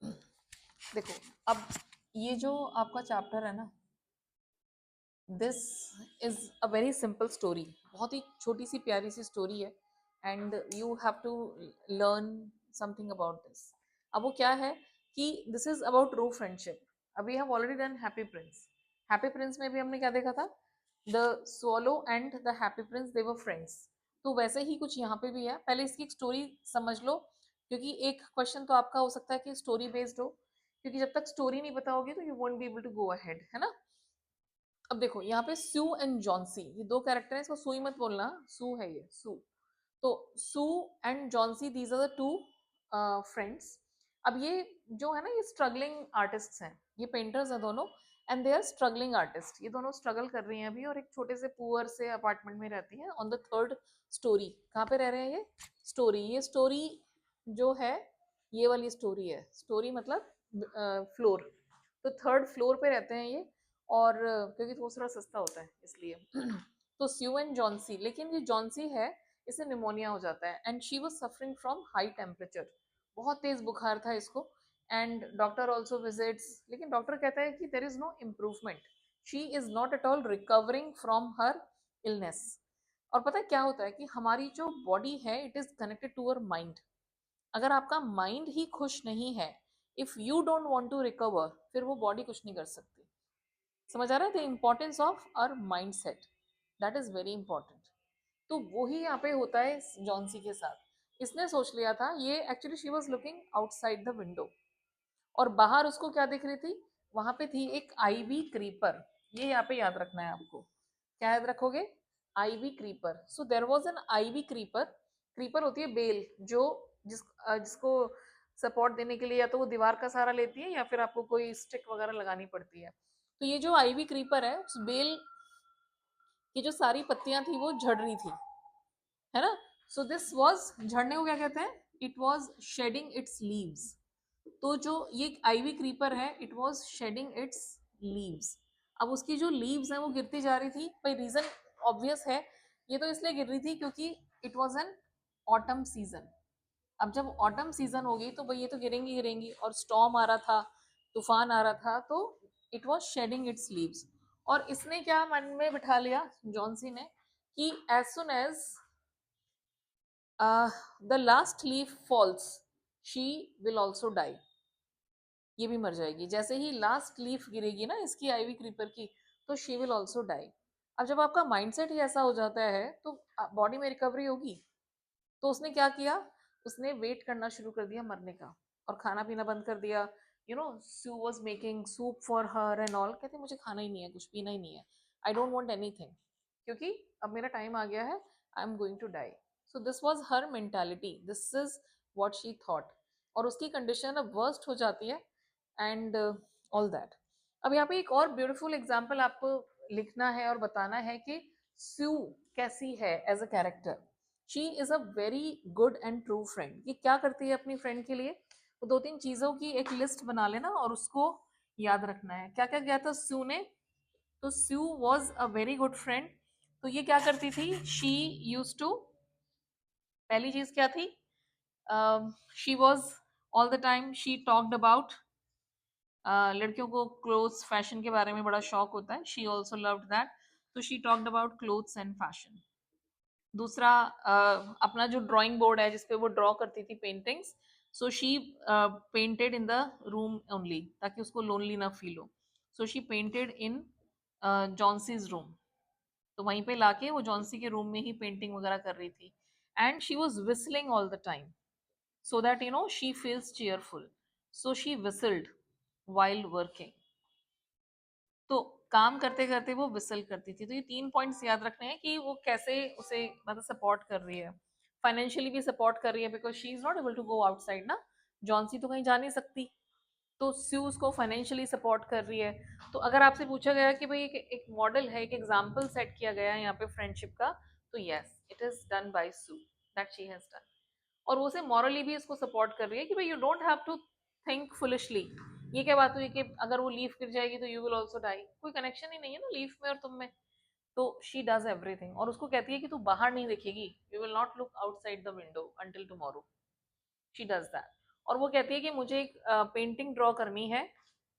देखो, अब ये जो आपका चैप्टर है ना, this is a very simple story, बहुत ही छोटी सी प्यारी सी स्टोरी है, and you have to learn something about this. अब वो क्या है कि this is about true friendship. अभी have already done Happy Prince. Happy Prince में भी हमने क्या देखा था, the swallow and the Happy Prince they were friends. तो वैसे ही कुछ यहाँ पे भी है। पहले इसकी एक स्टोरी समझ लो, क्योंकि एक क्वेश्चन तो आपका हो सकता है कि स्टोरी बेस्ड हो, क्योंकि जब तक स्टोरी नहीं पता होगी तो you won't be able to go ahead, है ना। अब देखो यहाँ पे सू एंड जॉन्सी, ये दो कैरेक्टर हैं, इसको सुई मत बोलना, सू है ये, सू। तो Sue and Johnsy, these are the two friends. अब ये जो है ना, ये स्ट्रगलिंग आर्टिस्ट हैं, ये पेंटर्स हैं दोनों, and they are struggling artist. ये दोनों स्ट्रगल कर रही हैं अभी, और एक छोटे से पुअर से अपार्टमेंट में रहती हैं ऑन द थर्ड स्टोरी। कहाँ पे रह रहे हैं ये स्टोरी, ये स्टोरी जो है, ये वाली स्टोरी है, स्टोरी मतलब फ्लोर। तो थर्ड फ्लोर पे रहते हैं ये, और क्योंकि वो थोड़ा सस्ता होता है इसलिए। तो स्यू एंड जॉन्सी, लेकिन ये जॉन्सी है, इसे निमोनिया हो जाता है, and she was suffering from high temperature, बहुत तेज बुखार था इसको। एंड डॉक्टर ऑल्सो विजिट्स, लेकिन डॉक्टर कहता है कि there is no improvement, she is not at all recovering from her illness. और पता है क्या होता है कि हमारी जो बॉडी है, it is connected to our mind. अगर आपका माइंड ही खुश नहीं है, if you don't want to recover, फिर वो बॉडी कुछ नहीं कर सकती। समझ आ रहा है, the importance of our mindset, that is very important. तो वही यहाँ पे होता है जॉन्सी के साथ। इसने सोच लिया था, ये actually she was looking outside the window, और बाहर उसको क्या दिख रही थी, वहां पे थी एक आईवी क्रीपर। ये यहाँ पे याद रखना है आपको, क्या याद रखोगे, ivy creeper. So there was an ivy creeper. Creeper होती है बेल, जो जिसको सपोर्ट देने के लिए या तो वो दीवार का सहारा लेती है, या फिर आपको कोई स्टिक वगैरह लगानी पड़ती है। तो ये जो आईवी क्रीपर है, उस बेल की जो सारी पत्तियां थी वो झड़ रही थी, है ना। सो दिस वॉज, झड़ने को क्या कहते हैं, it was shedding its leaves. तो जो ये आईवी क्रीपर है, it was shedding its leaves. अब उसकी जो लीव्स है वो गिरती जा रही थी, भाई रीजन ऑब्वियस है, ये तो इसलिए गिर रही थी क्योंकि it was an autumn season. अब जब ऑटम सीजन होगी तो भाई ये तो गिरेंगी गिरेंगी, और स्टॉर्म आ रहा था, तूफान आ रहा था, तो it was shedding its leaves. और इसने क्या मन में बिठा लिया जॉन्सी ने, कि as soon as the last leaf falls, she will also die, ये भी मर जाएगी। जैसे ही लास्ट लीफ गिरेगी ना इसकी आईवी क्रीपर की, तो शी विल ऑल्सो डाई। अब जब आपका माइंडसेट ही ऐसा हो जाता है, तो बॉडी में रिकवरी होगी। तो उसने क्या किया, उसने वेट करना शुरू कर दिया मरने का, और खाना पीना बंद कर दिया। You know, Sue was making soup for her and all, कहते मुझे खाना ही नहीं है, कुछ पीना ही नहीं है, I don't want anything, क्योंकि अब मेरा टाइम आ गया है, I am going to die. So this was her mentality, this is what she thought. और उसकी कंडीशन अब वर्स्ट हो जाती है, एंड ऑल दैट। अब यहाँ पे एक और ब्यूटीफुल एग्जाम्पल आपको लिखना है और बताना है कि स्यू कैसी है as a character. She is a very good and true friend. ये क्या करती है अपनी फ्रेंड के लिए, वो दो तीन चीजों की एक लिस्ट बना लेना और उसको याद रखना है, क्या क्या किया था स्यू ने। तो Sue was a very good friend. तो ये क्या करती थी, शी यूज टू, पहली चीज क्या थी, she was all the time she talked about, लड़कियों को क्लोथ्स फैशन के बारे में बड़ा शौक होता है, शी ऑल्सो लव्ड दैट। तो she talked about clothes and fashion. दूसरा, अपना जो ड्राइंग बोर्ड है जिसपे वो ड्रॉ करती थी paintings, so she painted in the room only, ताकि उसको लोनली ना फील हो। So she painted in Johnsy's room, तो वहीं पे लाके वो जॉन्सी के रूम में ही पेंटिंग वगैरह कर रही थी। And she was whistling all the time, so that you know she feels cheerful, so she whistled while working। तो काम करते करते वो विसल करती थी। तो ये तीन पॉइंट्स याद रखने हैं कि वो कैसे उसे मतलब सपोर्ट कर रही है, फाइनेंशियली भी सपोर्ट कर रही है, because she is not able to go outside ना, जॉन्सी तो कहीं जा नहीं सकती। तो स्यू उसको फाइनेंशियली सपोर्ट कर रही है। तो अगर आपसे पूछा गया कि भाई एक मॉडल है, एक एग्जाम्पल सेट किया गया है यहाँ पे फ्रेंडशिप का, तो yes, it is done by Sue, that she has done. और वो उसे मॉरली भी इसको सपोर्ट कर रही है कि भाई you don't have to think foolishly. ये क्या बात हुई कि अगर वो लीफ गिर जाएगी तो यू विल ऑल्सो डाई, कोई कनेक्शन ही नहीं है ना लीफ में और तुम में। तो शी डज एवरीथिंग, और उसको कहती है कि तू बाहर नहीं देखेगी, you will not look outside the window until tomorrow, she does that. और वो कहती है कि मुझे एक पेंटिंग ड्रॉ करनी है,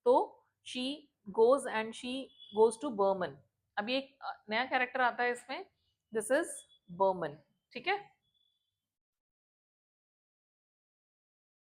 तो शी गोज टू बर्मन। अभी एक नया कैरेक्टर आता है इसमें, दिस इज बर्मन, ठीक है।